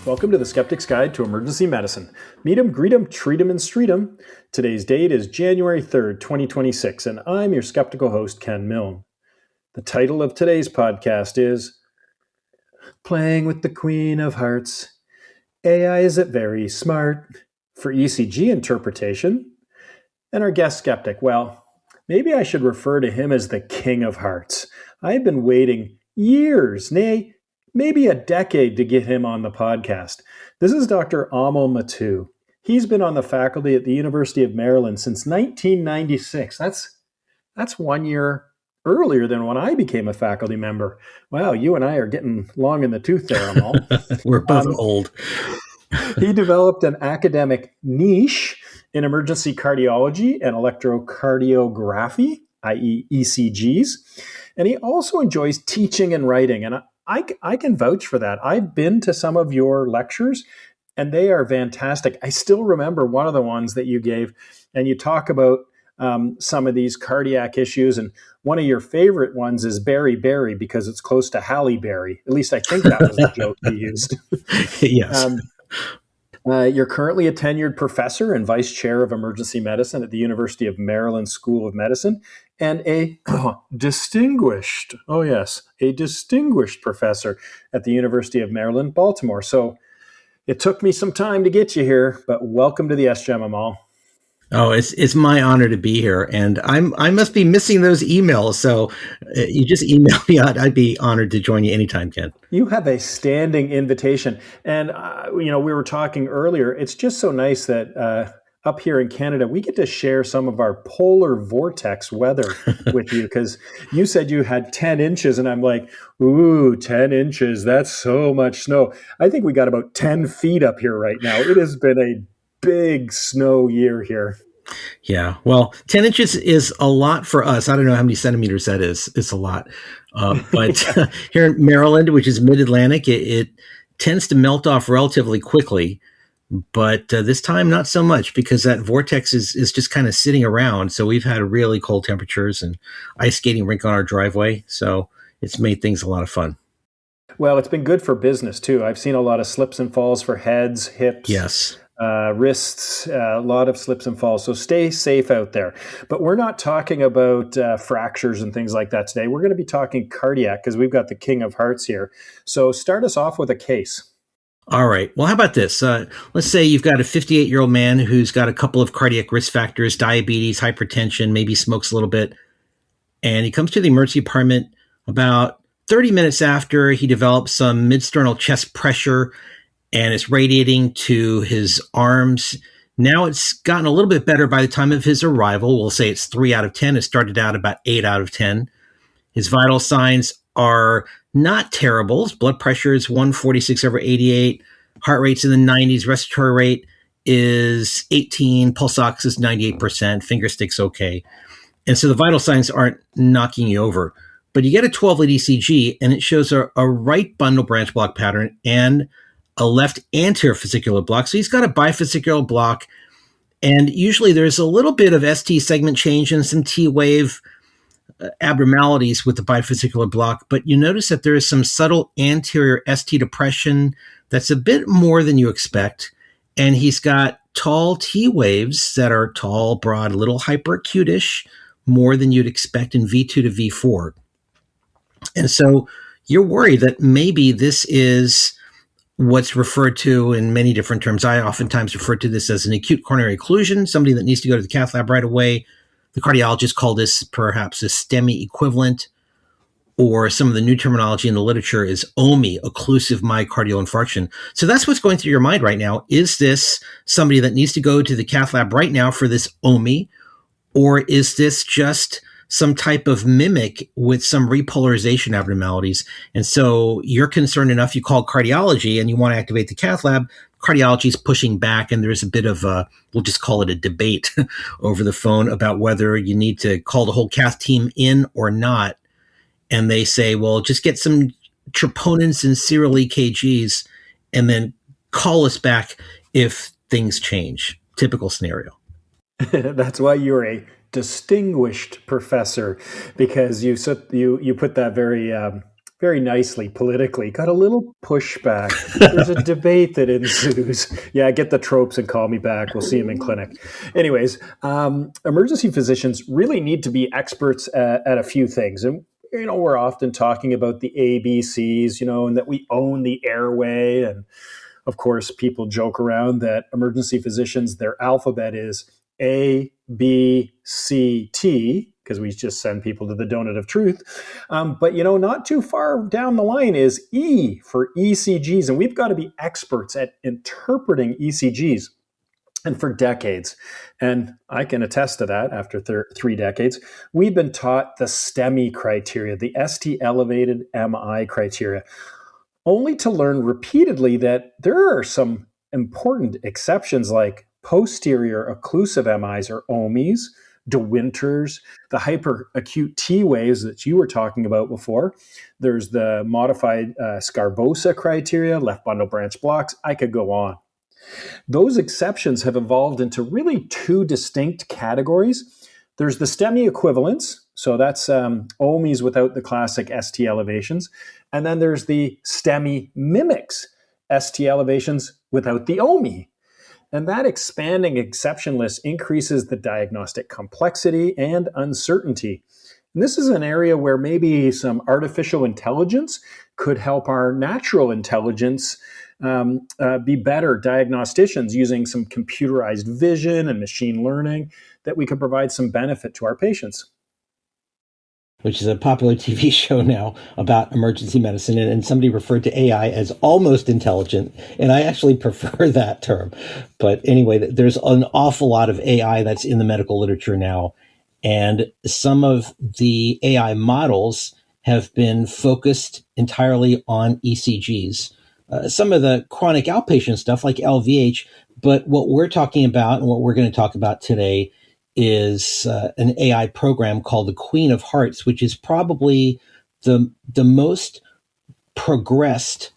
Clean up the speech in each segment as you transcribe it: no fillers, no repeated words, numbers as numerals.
Welcome to the Skeptic's Guide to Emergency Medicine. Meet 'em, greet 'em, treat 'em, and street 'em. Today's date is January 3rd, 2026, and I'm your skeptical host, Ken Milne. The title of today's podcast is Playing with the Queen of Hearts. AI is it very smart for ECG interpretation? And our guest skeptic, well, maybe I should refer to him as the King of Hearts. I've been waiting years, nay, maybe a decade to get him on the podcast. This is Dr. Amal Mattu. He's been on the faculty at the University of Maryland since 1996. That's 1 year earlier than when I became a faculty member. Wow, you and I are getting long in the tooth there, Amal. We're both old. He developed an academic niche in emergency cardiology and electrocardiography, i.e. ECGs. And he also enjoys teaching and writing. And I can vouch for that. I've been to some of your lectures, and they are fantastic. I still remember one of the ones that you gave, and you talk about some of these cardiac issues. And one of your favorite ones is Berry Berry because it's close to Halle Berry. At least I think that was the joke you used. Yes. You're currently a tenured professor and vice chair of emergency medicine at the University of Maryland School of Medicine, and a distinguished professor at the University of Maryland, Baltimore. So it took me some time to get you here, but welcome to the SGEM, Amal. Oh, it's my honor to be here, and I must be missing those emails. So you just email me out. I'd be honored to join you anytime, Ken. You have a standing invitation, and we were talking earlier. It's just so nice that up here in Canada we get to share some of our polar vortex weather with you, because you said you had 10 inches, and I'm like, ooh, 10 inches. That's so much snow. I think we got about 10 feet up here right now. It has been a big snow year here. Yeah, well, 10 inches is a lot for us. I don't know how many centimeters that is. It's a lot. But here in Maryland, which is mid-Atlantic, it tends to melt off relatively quickly. But this time, not so much, because that vortex is just kind of sitting around. So we've had really cold temperatures and ice skating rink on our driveway. So it's made things a lot of fun. Well, it's been good for business, too. I've seen a lot of slips and falls for heads, hips. Yes. Wrists, a lot of slips and falls. So stay safe out there. But we're not talking about fractures and things like that today. We're going to be talking cardiac because we've got the King of Hearts here. So start us off with a case. All right. Well, how about this? Let's say you've got a 58-year-old man who's got a couple of cardiac risk factors, diabetes, hypertension, maybe smokes a little bit. And he comes to the emergency department about 30 minutes after he develops some mid-sternal chest pressure, and it's radiating to his arms. Now it's gotten a little bit better by the time of his arrival. We'll say it's 3 out of 10. It started out about 8 out of 10. His vital signs are not terrible. His blood pressure is 146/88. Heart rate's in the 90s. Respiratory rate is 18. Pulse ox is 98%. Finger stick's okay. And so the vital signs aren't knocking you over. But you get a 12-lead ECG, and it shows a right bundle branch block pattern and a left anterior fascicular block. So he's got a bifascicular block, and usually there's a little bit of ST segment change and some T-wave abnormalities with the bifascicular block, but you notice that there is some subtle anterior ST depression that's a bit more than you expect, and he's got tall T-waves that are tall, broad, a little hyperacute-ish, more than you'd expect in V2 to V4. And so you're worried that maybe this is what's referred to in many different terms. I oftentimes refer to this as an acute coronary occlusion, somebody that needs to go to the cath lab right away. The cardiologists call this perhaps a STEMI-equivalent, or some of the new terminology in the literature is OMI, occlusive myocardial infarction. So that's what's going through your mind right now. Is this somebody that needs to go to the cath lab right now for this OMI, or is this just some type of mimic with some repolarization abnormalities? And so you're concerned enough, you call cardiology and you want to activate the cath lab. Cardiology is pushing back, and there's a bit of we'll just call it a debate over the phone about whether you need to call the whole cath team in or not. And they say, well, just get some troponins and serial EKGs and then call us back if things change. Typical scenario. That's why you're a distinguished professor, because you put that very very nicely politically, got a little pushback. There's a debate that ensues. Yeah, get the tropes and call me back. We'll see him in clinic. Anyways, emergency physicians really need to be experts at a few things. And, we're often talking about the ABCs, and that we own the airway. And of course, people joke around that emergency physicians, their alphabet is A, B, C, T, because we just send people to the donut of truth. But, not too far down the line is E for ECGs. And we've got to be experts at interpreting ECGs. And for decades, and I can attest to that after 3 decades, we've been taught the STEMI criteria, the ST elevated MI criteria, only to learn repeatedly that there are some important exceptions like posterior occlusive MIs or OMIs, De Winters, the hyperacute T waves that you were talking about before. There's the modified Scarbosa criteria, left bundle branch blocks. I could go on. Those exceptions have evolved into really 2 distinct categories. There's the STEMI-equivalents, so that's OMIs without the classic ST elevations. And then there's the STEMI-mimics, ST elevations without the OMI. And that expanding exception list increases the diagnostic complexity and uncertainty. And this is an area where maybe some artificial intelligence could help our natural intelligence be better diagnosticians using some computerized vision and machine learning that we could provide some benefit to our patients. Which is a popular TV show now about emergency medicine. And somebody referred to AI as almost intelligent. And I actually prefer that term. But anyway, there's an awful lot of AI that's in the medical literature now. And some of the AI models have been focused entirely on ECGs. Some of the chronic outpatient stuff like LVH. But what we're talking about and what we're going to talk about today is an AI program called the Queen of Hearts, which is probably the most progressed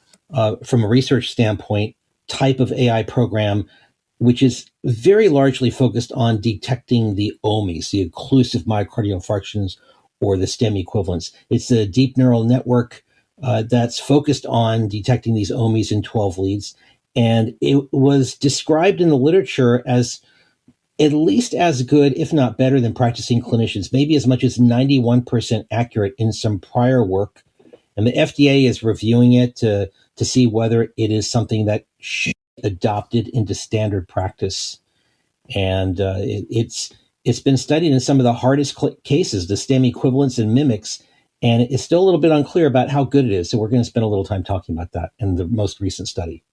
from a research standpoint type of AI program, which is very largely focused on detecting the OMIs, the occlusive myocardial infarctions, or the STEMI equivalents. It's a deep neural network that's focused on detecting these OMIs in 12 leads. And it was described in the literature as at least as good, if not better, than practicing clinicians, maybe as much as 91% accurate in some prior work. And the FDA is reviewing it to see whether it is something that should be adopted into standard practice. And it's been studied in some of the hardest cases, the STEMI equivalents and mimics, and it's still a little bit unclear about how good it is. So we're going to spend a little time talking about that in the most recent study.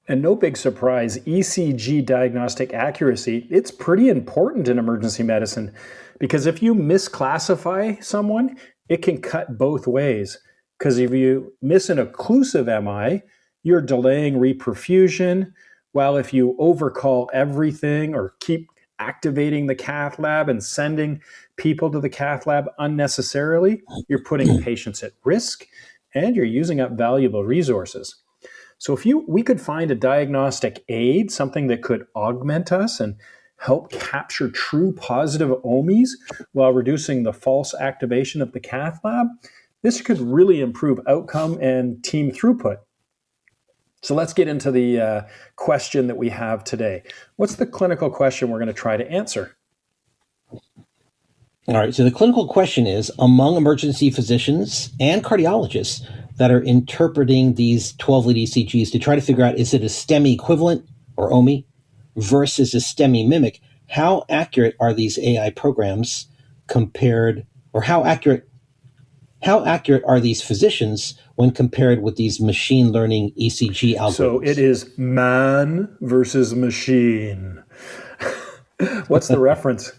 And no big surprise, ECG diagnostic accuracy, it's pretty important in emergency medicine because if you misclassify someone, it can cut both ways. Because if you miss an occlusive MI, you're delaying reperfusion, while if you overcall everything or keep activating the cath lab and sending people to the cath lab unnecessarily, you're putting patients at risk and you're using up valuable resources. So if we could find a diagnostic aid, something that could augment us and help capture true positive OMIs while reducing the false activation of the cath lab, this could really improve outcome and team throughput. So let's get into the question that we have today. What's the clinical question we're going to try to answer? All right, so the clinical question is, among emergency physicians and cardiologists that are interpreting these 12-lead ECGs to try to figure out, is it a STEMI equivalent or OMI versus a STEMI mimic, how accurate are these AI programs compared, or how accurate are these physicians when compared with these machine learning ECG algorithms? So it is man versus machine. What's the reference?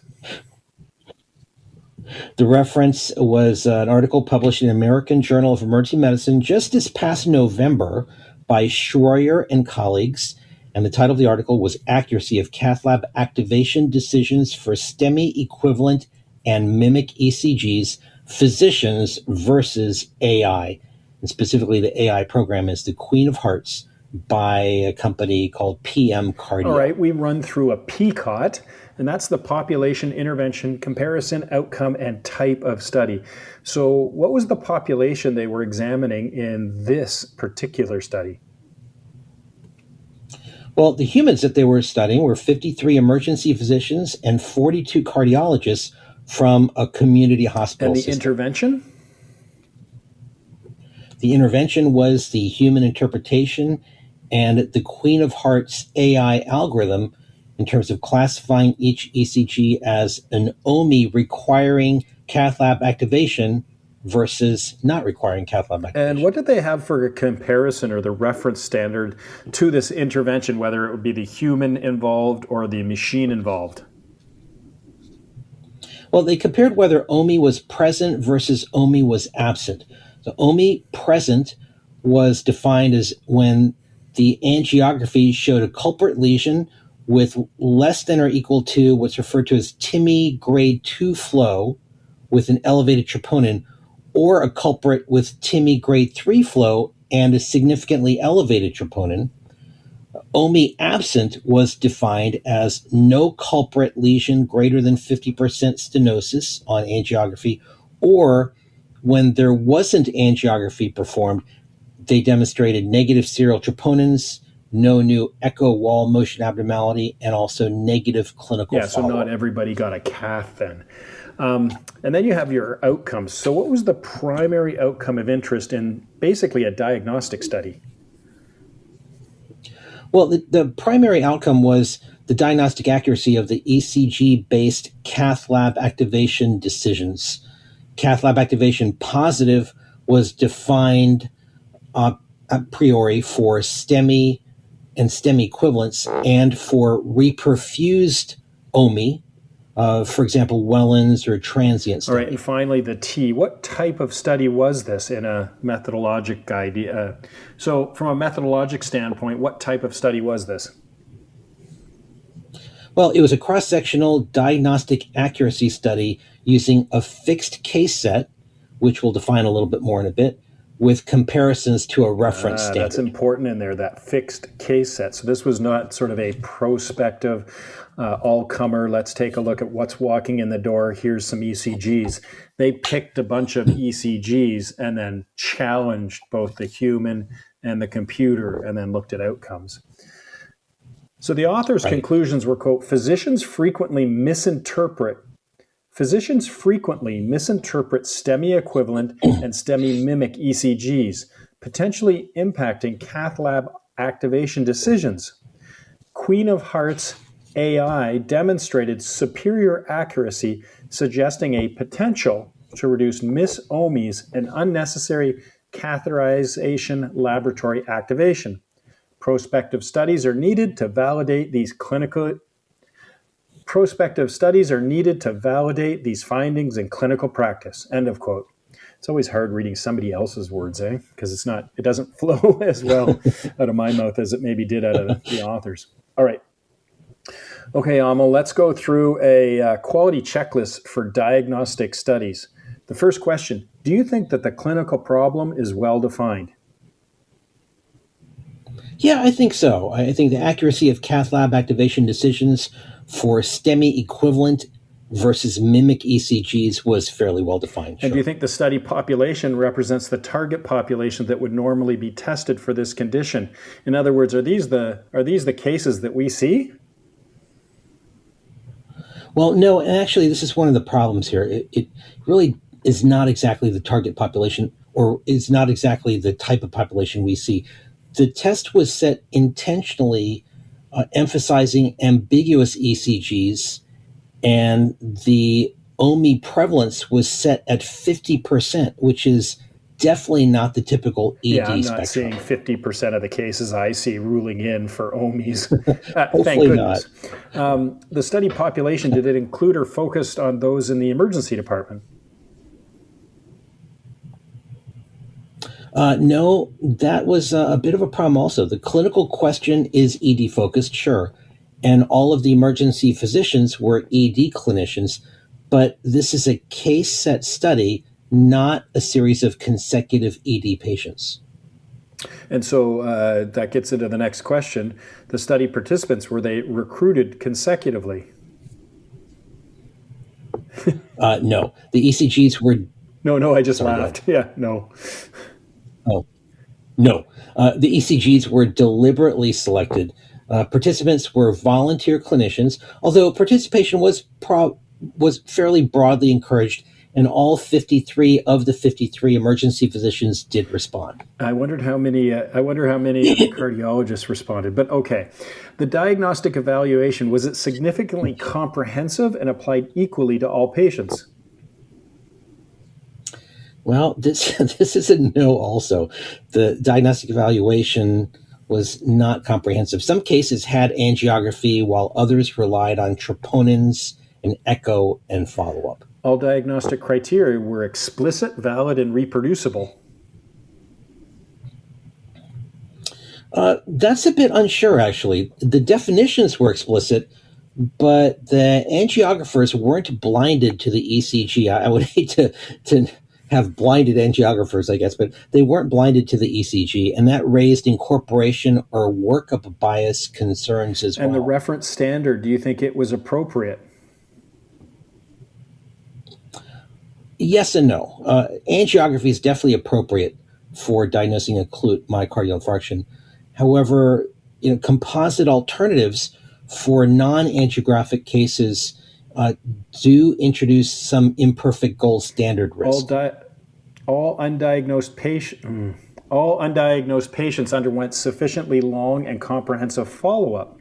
The reference was an article published in the American Journal of Emergency Medicine just this past November by Shroyer and colleagues. And the title of the article was Accuracy of Cath Lab Activation Decisions for STEMI-equivalent and Mimic ECGs, Physicians versus AI. And specifically, the AI program is the Queen of Hearts, by a company called PMcardio. All right, we run through a PCOT, and that's the population intervention comparison outcome and type of study. So what was the population they were examining in this particular study? Well, the humans that they were studying were 53 emergency physicians and 42 cardiologists from a community hospital And the system. intervention? The intervention was the human interpretation and the Queen of Hearts AI algorithm in terms of classifying each ECG as an OMI requiring cath lab activation versus not requiring cath lab activation. And what did they have for a comparison or the reference standard to this intervention, whether it would be the human involved or the machine involved? Well, they compared whether OMI was present versus OMI was absent. So OMI present was defined as when the angiography showed a culprit lesion with less than or equal to what's referred to as TIMI grade 2 flow with an elevated troponin, or a culprit with TIMI grade 3 flow and a significantly elevated troponin. OMI absent was defined as no culprit lesion greater than 50% stenosis on angiography, or when there wasn't angiography performed, they demonstrated negative serial troponins, no new echo wall motion abnormality, and also negative clinical follow-up. So not everybody got a cath then. And then you have your outcomes. So what was the primary outcome of interest in basically a diagnostic study? Well, the primary outcome was the diagnostic accuracy of the ECG-based cath lab activation decisions. Cath lab activation positive was defined a priori for STEMI and STEMI equivalents and for reperfused OMI, for example, Wellens or transient STEMI. All right, and finally the T. What type of study was this in a methodologic idea? So from a methodologic standpoint, what type of study was this? Well, it was a cross-sectional diagnostic accuracy study using a fixed case set, which we'll define a little bit more in a bit, with comparisons to a reference standard. That's important in there, that fixed case set. So this was not sort of a prospective, all-comer, let's take a look at what's walking in the door, here's some ECGs. They picked a bunch of ECGs and then challenged both the human and the computer and then looked at outcomes. So the author's conclusions were, quote, physicians frequently misinterpret STEMI-equivalent and STEMI-mimic ECGs, potentially impacting cath lab activation decisions. Queen of Hearts AI demonstrated superior accuracy, suggesting a potential to reduce mis-OMIs and unnecessary catheterization laboratory activation. Prospective studies are needed to validate these findings in clinical practice. End of quote. It's always hard reading somebody else's words, because it doesn't flow as well out of my mouth as it maybe did out of the author's. All right. Okay, Amal, let's go through a quality checklist for diagnostic studies. The first question, do you think that the clinical problem is well defined? Yeah, I think so. I think the accuracy of cath lab activation decisions for STEMI-equivalent versus mimic ECGs was fairly well defined. And do you think the study population represents the target population that would normally be tested for this condition? In other words, are these the cases that we see? Well, no, and actually this is one of the problems here. It really is not exactly the target population, or is not exactly the type of population we see. The test was set intentionally emphasizing ambiguous ECGs, and the OMI prevalence was set at 50%, which is definitely not the typical ED I'm not spectrum. seeing 50% of the cases I see ruling in for OMIs. Hopefully Thank goodness. not. The study population, did it include or focused on those in the emergency department? No, that was a bit of a problem also. The clinical question is ED focused, sure, and all of the emergency physicians were ED clinicians, but this is a case set study, not a series of consecutive ED patients. And so that gets into the next question. The study participants, were they recruited consecutively? No. The ECGs were... No, I just laughed. Yeah, no. Oh, no. The ECGs were deliberately selected. Participants were volunteer clinicians, although participation was fairly broadly encouraged, and all 53 of the 53 emergency physicians did respond. I wonder how many of the cardiologists responded. But okay, the diagnostic evaluation, was it significantly comprehensive and applied equally to all patients? Well, this is a no also. The diagnostic evaluation was not comprehensive. Some cases had angiography, while others relied on troponins and echo and follow-up. All diagnostic criteria were explicit, valid, and reproducible. That's a bit unsure, actually. The definitions were explicit, but the angiographers weren't blinded to the ECG. I would hate to have blinded angiographers, I guess, but they weren't blinded to the ECG, and that raised incorporation or workup bias concerns as well. And the reference standard, do you think it was appropriate? Yes and no. Angiography is definitely appropriate for diagnosing acute myocardial infarction. However, composite alternatives for non-angiographic cases do introduce some imperfect gold standard risk. All undiagnosed patients underwent sufficiently long and comprehensive follow-up.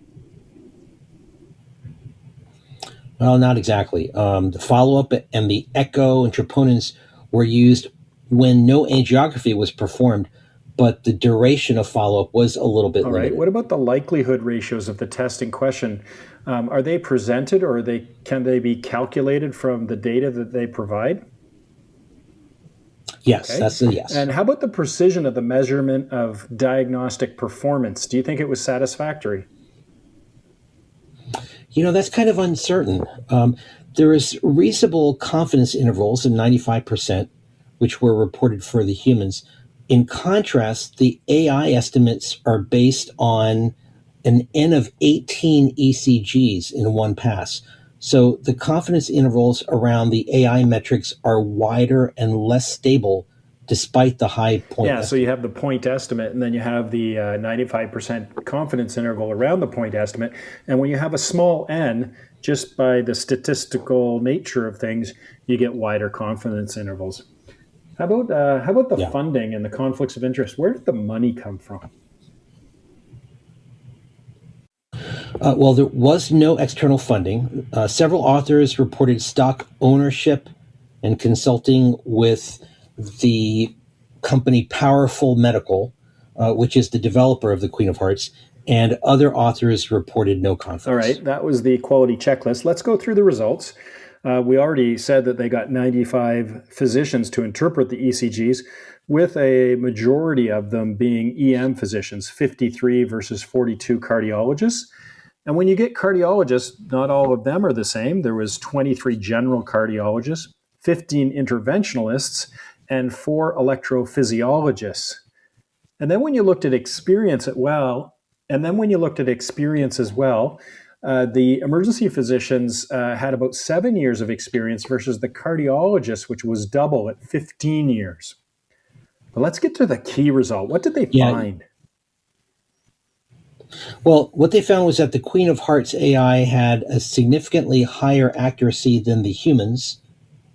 Well, not exactly. The follow-up and the echo and troponins were used when no angiography was performed, but the duration of follow-up was a little bit limited. All right. What about the likelihood ratios of the test in question? Are they presented, or can they be calculated from the data that they provide? Yes, okay. That's a yes. And how about the precision of the measurement of diagnostic performance? Do you think it was satisfactory? That's kind of uncertain. There is reasonable confidence intervals of 95%, which were reported for the humans. In contrast, the AI estimates are based on an N of 18 ECGs in one pass. So the confidence intervals around the AI metrics are wider and less stable despite the high point estimate. So you have the point estimate, and then you have the 95% confidence interval around the point estimate. And when you have a small n, just by the statistical nature of things, you get wider confidence intervals. How about the funding and the conflicts of interest? Where did the money come from? Well, there was no external funding. Several authors reported stock ownership and consulting with the company Powerful Medical, which is the developer of the Queen of Hearts, and other authors reported no conflicts. All right, that was the quality checklist. Let's go through the results. We already said that they got 95 physicians to interpret the ECGs, with a majority of them being EM physicians, 53 versus 42 cardiologists. And when you get cardiologists, not all of them are the same. There was 23 general cardiologists, 15 interventionalists, and 4 electrophysiologists. And then when you looked at experience as well, the emergency physicians had about 7 years of experience versus the cardiologists, which was double at 15 years. But let's get to the key result. What did they find? Well, what they found was that the Queen of Hearts AI had a significantly higher accuracy than the humans,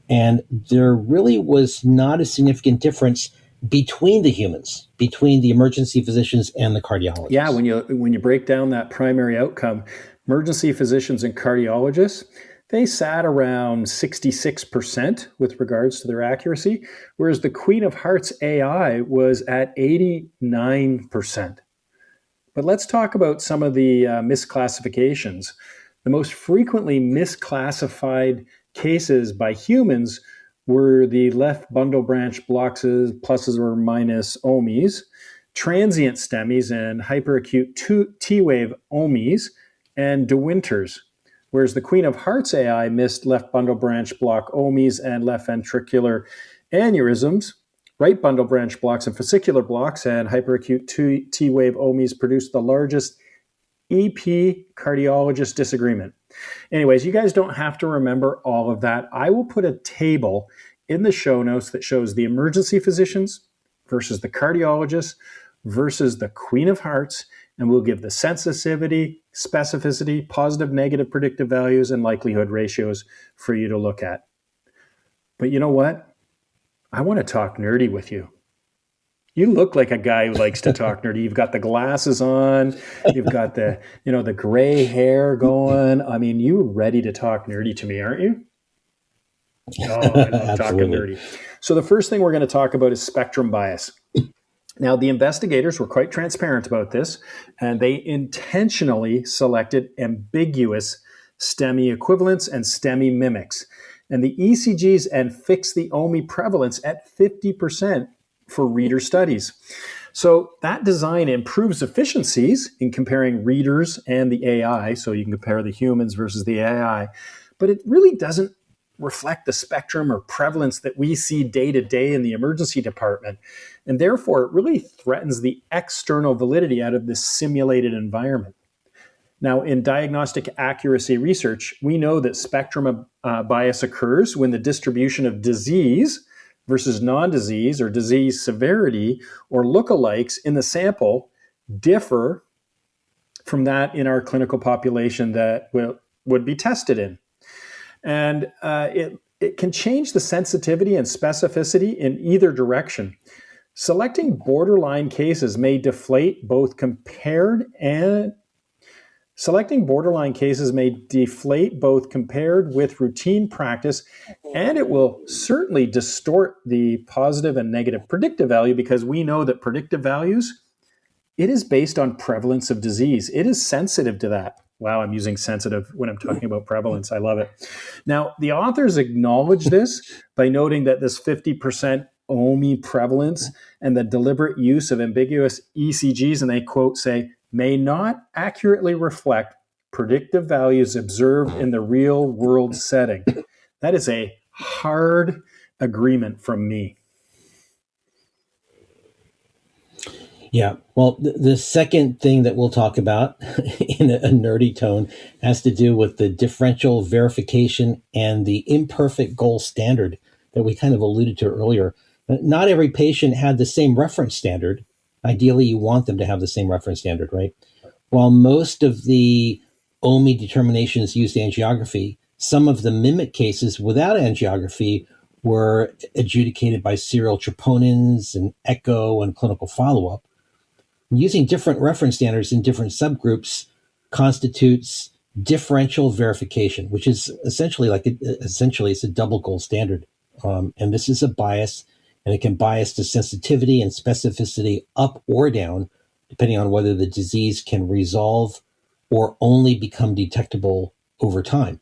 and there really was not a significant difference between the humans, between the emergency physicians and the cardiologists. Yeah, when you break down that primary outcome, emergency physicians and cardiologists, they sat around 66% with regards to their accuracy, whereas the Queen of Hearts AI was at 89%. But let's talk about some of the misclassifications. The most frequently misclassified cases by humans were the left bundle branch blocks, pluses or minus OMIs, transient STEMIs, and hyperacute T-wave OMIs, and De Winters. Whereas the Queen of Hearts AI missed left bundle branch block OMIs and left ventricular aneurysms, Right bundle branch blocks and fascicular blocks and hyperacute T-wave OMIs produce the largest EP cardiologist disagreement. Anyways, you guys don't have to remember all of that. I will put a table in the show notes that shows the emergency physicians versus the cardiologists versus the Queen of Hearts, and we'll give the sensitivity, specificity, positive, negative predictive values, and likelihood ratios for you to look at. But you know what? I want to talk nerdy with you. You look like a guy who likes to talk nerdy. You've got the glasses on. You've got the, the gray hair going. I mean, you're ready to talk nerdy to me, aren't you? Oh, I love talking nerdy. So the first thing we're going to talk about is spectrum bias. Now, the investigators were quite transparent about this, and they intentionally selected ambiguous STEMI-equivalents and STEMI-mimics. And the ECGs and fixed the OMI prevalence at 50% for reader studies. So that design improves efficiencies in comparing readers and the AI, so you can compare the humans versus the AI, but it really doesn't reflect the spectrum or prevalence that we see day to day in the emergency department. And therefore, it really threatens the external validity out of this simulated environment. Now, in diagnostic accuracy research, we know that spectrum bias occurs when the distribution of disease versus non-disease or disease severity or lookalikes in the sample differ from that in our clinical population that would be tested in. And it can change the sensitivity and specificity in either direction. Selecting borderline cases may deflate both compared with routine practice, and it will certainly distort the positive and negative predictive value, because we know that predictive values, it is based on prevalence of disease. It is sensitive to that. Wow, I'm using sensitive when I'm talking about prevalence. I love it. Now, the authors acknowledge this by noting that this 50% OMI prevalence and the deliberate use of ambiguous ECGs, and they quote say, may not accurately reflect predictive values observed in the real world setting. That is a hard agreement from me. Yeah, well, the second thing that we'll talk about in a nerdy tone has to do with the differential verification and the imperfect gold standard that we kind of alluded to earlier. Not every patient had the same reference standard. Ideally, you want them to have the same reference standard, right? While most of the OMI determinations used angiography, some of the mimic cases without angiography were adjudicated by serial troponins and echo and clinical follow-up. Using different reference standards in different subgroups constitutes differential verification, which is essentially it's a double gold standard. And this is a bias, and it can bias the sensitivity and specificity up or down, depending on whether the disease can resolve or only become detectable over time.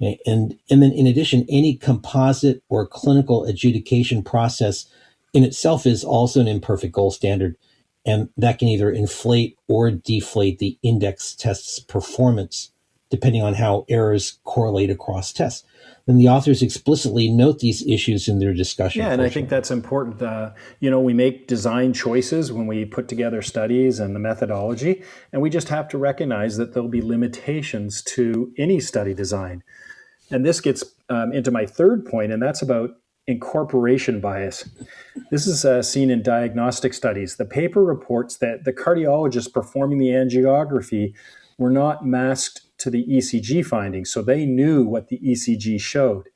And then in addition, any composite or clinical adjudication process in itself is also an imperfect gold standard, and that can either inflate or deflate the index test's performance, depending on how errors correlate across tests. And the authors explicitly note these issues in their discussion. Yeah, and I think that's important. We make design choices when we put together studies and the methodology, and we just have to recognize that there'll be limitations to any study design. And this gets into my third point, and that's about incorporation bias. This is seen in diagnostic studies. The paper reports that the cardiologists performing the angiography were not masked to the ECG findings, so they knew what the ECG showed.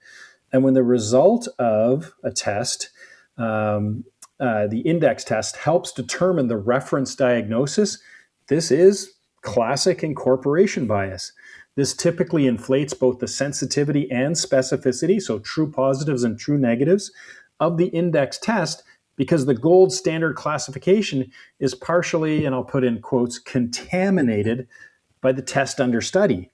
And when the result of a test, the index test, helps determine the reference diagnosis, this is classic incorporation bias. This typically inflates both the sensitivity and specificity, so true positives and true negatives, of the index test, because the gold standard classification is partially, and I'll put in quotes, contaminated by the test under study.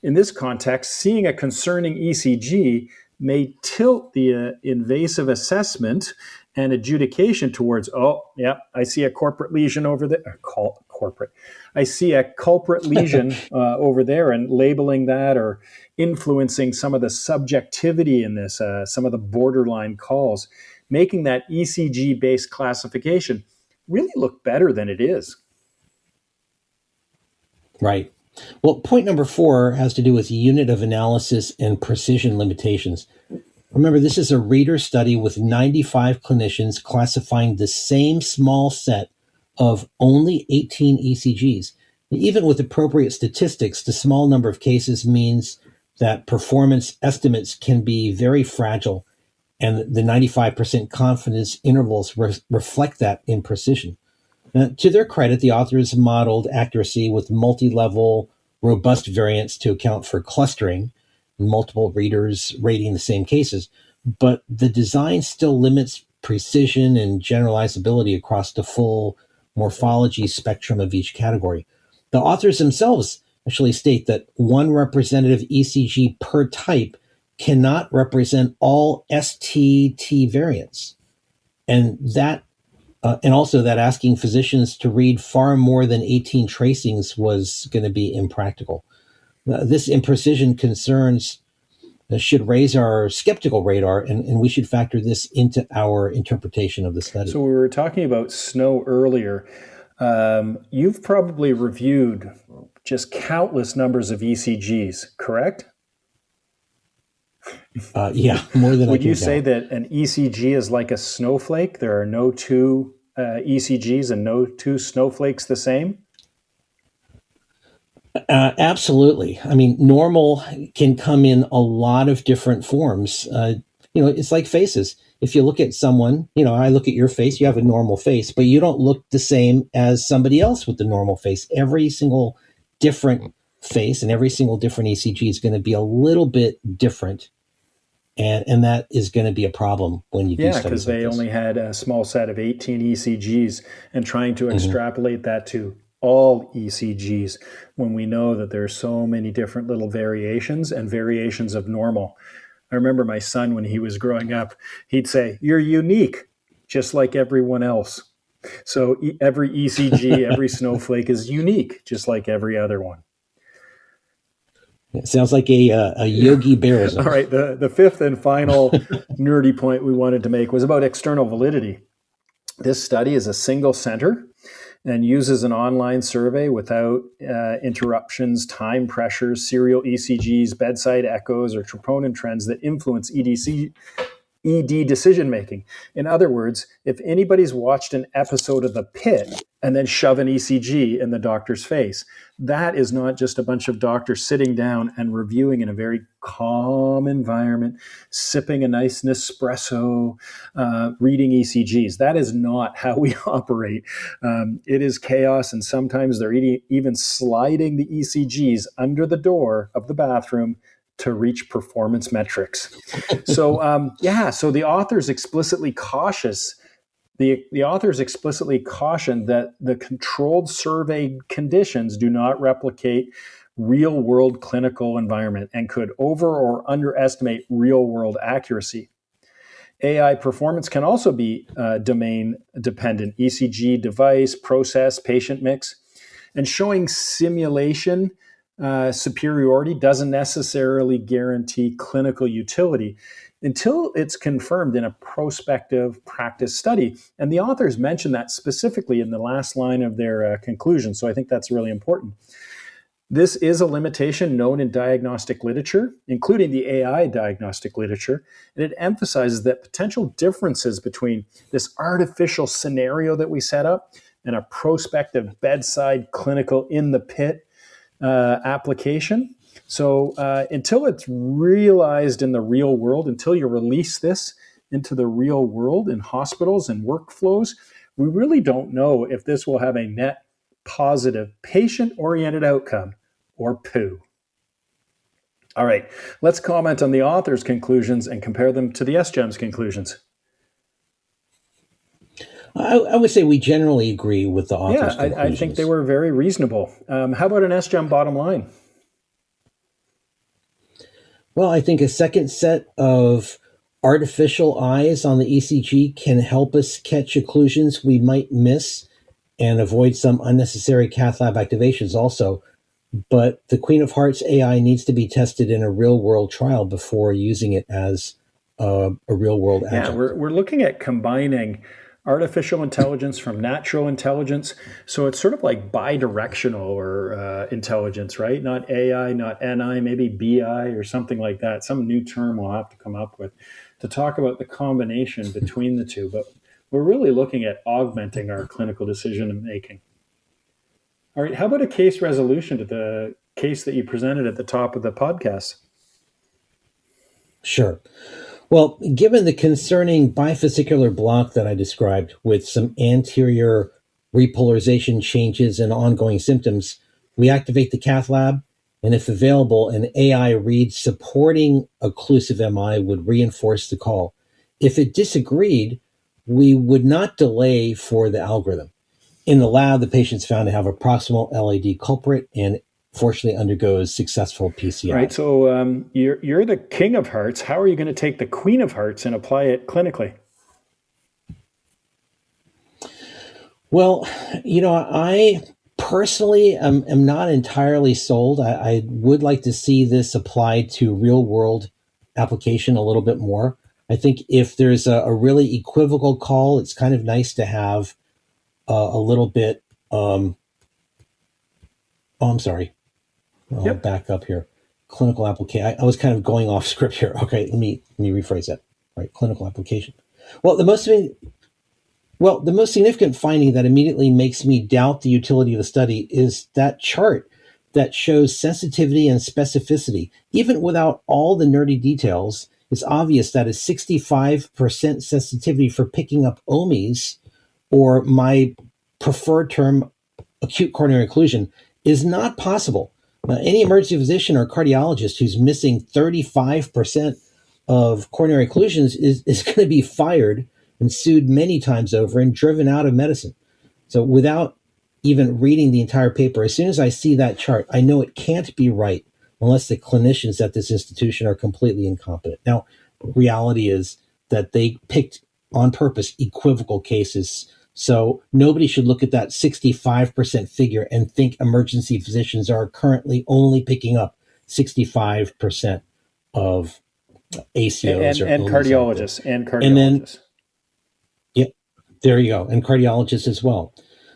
In this context, seeing a concerning ECG may tilt the invasive assessment and adjudication towards, I see a corporate lesion over there. I see a culprit lesion over there, and labeling that or influencing some of the subjectivity in this, some of the borderline calls. making that ECG-based classification really look better than it is. Right. Well, point number 4 has to do with unit of analysis and precision limitations. Remember, this is a reader study with 95 clinicians classifying the same small set of only 18 ECGs. Even with appropriate statistics, the small number of cases means that performance estimates can be very fragile, and the 95% confidence intervals reflect that imprecision. Now, to their credit, the authors modeled accuracy with multi-level, robust variants to account for clustering, multiple readers rating the same cases, but the design still limits precision and generalizability across the full morphology spectrum of each category. The authors themselves actually state that one representative ECG per type cannot represent all STT variants, and also that asking physicians to read far more than 18 tracings was going to be impractical. This imprecision concerns should raise our skeptical radar, and we should factor this into our interpretation of the study. So we were talking about snow earlier. You've probably reviewed just countless numbers of ECGs, correct? Yeah, more than I can Would you count. say that an ECG is like a snowflake? There are no two ECGs and no two snowflakes the same? Absolutely. I mean, normal can come in a lot of different forms. It's like faces. If you look at someone, I look at your face, you have a normal face, but you don't look the same as somebody else with the normal face. Every single different face and every single different ECG is going to be a little bit different. And that is going to be a problem when you do studies like this. Yeah, because they only had a small set of 18 ECGs, and trying to extrapolate that to all ECGs when we know that there's so many different little variations and variations of normal. I remember my son, when he was growing up, he'd say, "You're unique, just like everyone else." So every ECG, every snowflake is unique, just like every other one. It sounds like a Yogi Bearism. All right, the fifth and final nerdy point we wanted to make was about external validity. This study is a single center and uses an online survey without interruptions, time pressures, serial ECGs, bedside echoes, or troponin trends that influence ED decision-making. In other words, if anybody's watched an episode of The Pit and then shove an ECG in the doctor's face, that is not just a bunch of doctors sitting down and reviewing in a very calm environment, sipping a nice Nespresso, reading ECGs. That is not how we operate. It is chaos, and sometimes they're even sliding the ECGs under the door of the bathroom to reach performance metrics. So the authors explicitly cautioned that the controlled survey conditions do not replicate real world clinical environment and could over or underestimate real world accuracy. AI performance can also be domain dependent, ECG device, process, patient mix, and showing simulation superiority doesn't necessarily guarantee clinical utility until it's confirmed in a prospective practice study. And the authors mention that specifically in the last line of their conclusion. So I think that's really important. This is a limitation known in diagnostic literature, including the AI diagnostic literature, and it emphasizes that potential differences between this artificial scenario that we set up and a prospective bedside clinical in the pit application. So until it's realized in the real world, until you release this into the real world in hospitals and workflows, we really don't know if this will have a net positive patient-oriented outcome or poo. All right, let's comment on the author's conclusions and compare them to the SGEM's conclusions. I would say we generally agree with the author's conclusions. I think they were very reasonable. How about an SGEM bottom line? Well, I think a second set of artificial eyes on the ECG can help us catch occlusions we might miss and avoid some unnecessary cath lab activations also. But the Queen of Hearts AI needs to be tested in a real-world trial before using it as a real world adjunct. Yeah, we're looking at combining artificial intelligence from natural intelligence. So it's sort of like bidirectional or intelligence, right? Not AI, not NI, maybe BI or something like that. Some new term we'll have to come up with to talk about the combination between the two. But we're really looking at augmenting our clinical decision making. All right, how about a case resolution to the case that you presented at the top of the podcast? Sure. Well, given the concerning bifascicular block that I described with some anterior repolarization changes and ongoing symptoms, we activate the cath lab, and if available, an AI read supporting occlusive MI would reinforce the call. If it disagreed, we would not delay for the algorithm. In the lab, the patient's found to have a proximal LAD culprit and fortunately undergoes successful PCI. Right. So you're the king of hearts. How are you going to take the queen of hearts and apply it clinically? Well, I personally am not entirely sold. I would like to see this applied to real world application a little bit more. I think if there's a really equivocal call, it's kind of nice to have a little bit. I'm sorry. I'll back up here. Clinical application. I was kind of going off script here. Okay, let me rephrase that. All right, clinical application. Well, the most significant finding that immediately makes me doubt the utility of the study is that chart that shows sensitivity and specificity. Even without all the nerdy details, it's obvious that a 65% sensitivity for picking up OMIs, or my preferred term, acute coronary occlusion, is not possible. Any emergency physician or cardiologist who's missing 35% of coronary occlusions is going to be fired and sued many times over and driven out of medicine. So without even reading the entire paper, as soon as I see that chart, I know it can't be right unless the clinicians at this institution are completely incompetent. Now, reality is that they picked on purpose equivocal cases. So nobody should look at that 65% figure and think emergency physicians are currently only picking up 65% of ACOs and cardiologists and cardiologists. And then, yeah, there you go. And cardiologists as well.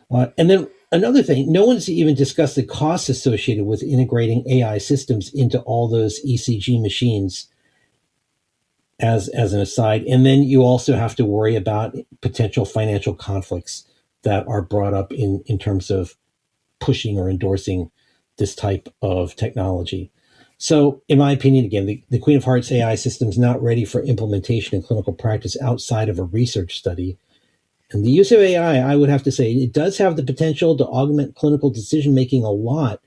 And then another thing, no one's even discussed the costs associated with integrating AI systems into all those ECG machines as an aside. And then you also have to worry about potential financial conflicts that are brought up in terms of pushing or endorsing this type of technology. So in my opinion, again, the Queen of Hearts AI system is not ready for implementation in clinical practice outside of a research study. And the use of AI, I would have to say, it does have the potential to augment clinical decision-making a lot,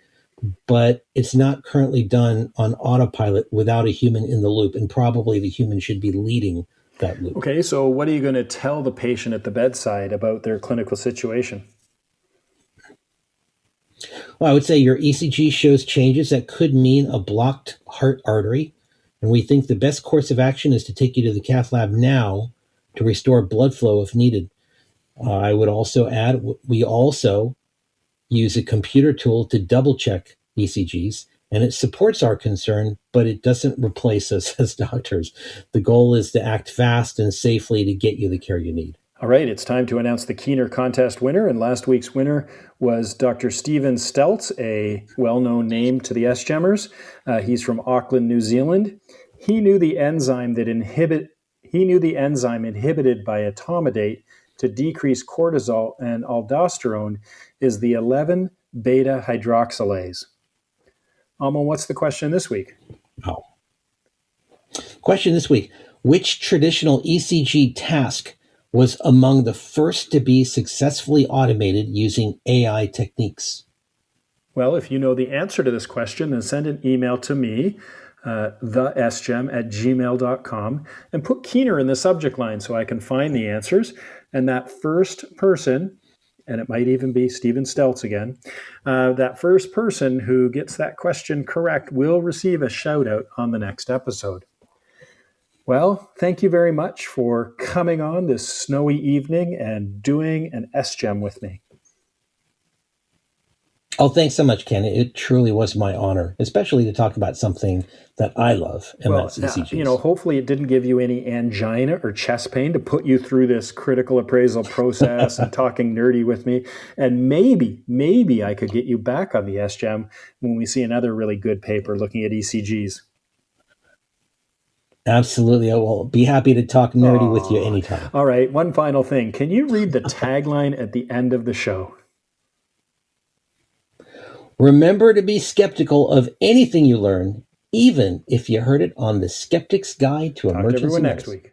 but it's not currently done on autopilot without a human in the loop, and probably the human should be leading that loop. Okay, so what are you going to tell the patient at the bedside about their clinical situation? Well, I would say your ECG shows changes that could mean a blocked heart artery, and we think the best course of action is to take you to the cath lab now to restore blood flow if needed. I would also add, we also use a computer tool to double check ECGs, and it supports our concern, but it doesn't replace us as doctors. The goal is to act fast and safely to get you the care you need. All right, it's time to announce the Keener contest winner, and last week's winner was Dr. Stephen Steltz, a well-known name to the SGEMers. He's from Auckland, New Zealand. He knew the enzyme inhibited by etomidate to decrease cortisol and aldosterone is the 11-beta hydroxylase. Amal, what's the question this week? Question this week: which traditional ECG task was among the first to be successfully automated using AI techniques? Well, if you know the answer to this question, then send an email to me, thesgem@gmail.com, and put Keener in the subject line so I can find the answers. And that first person, and it might even be Stephen Steltz again, that first person who gets that question correct will receive a shout out on the next episode. Well, thank you very much for coming on this snowy evening and doing an SGEM with me. Oh, thanks so much, Ken. It truly was my honor, especially to talk about something that I love, and that's ECGs. Hopefully it didn't give you any angina or chest pain to put you through this critical appraisal process and talking nerdy with me. And maybe I could get you back on the SGEM when we see another really good paper looking at ECGs. Absolutely. I will be happy to talk nerdy with you anytime. All right. One final thing. Can you read the tagline at the end of the show? Remember to be skeptical of anything you learn, even if you heard it on the Skeptic's Guide to Emergency Medicine. Talk to everyone next week.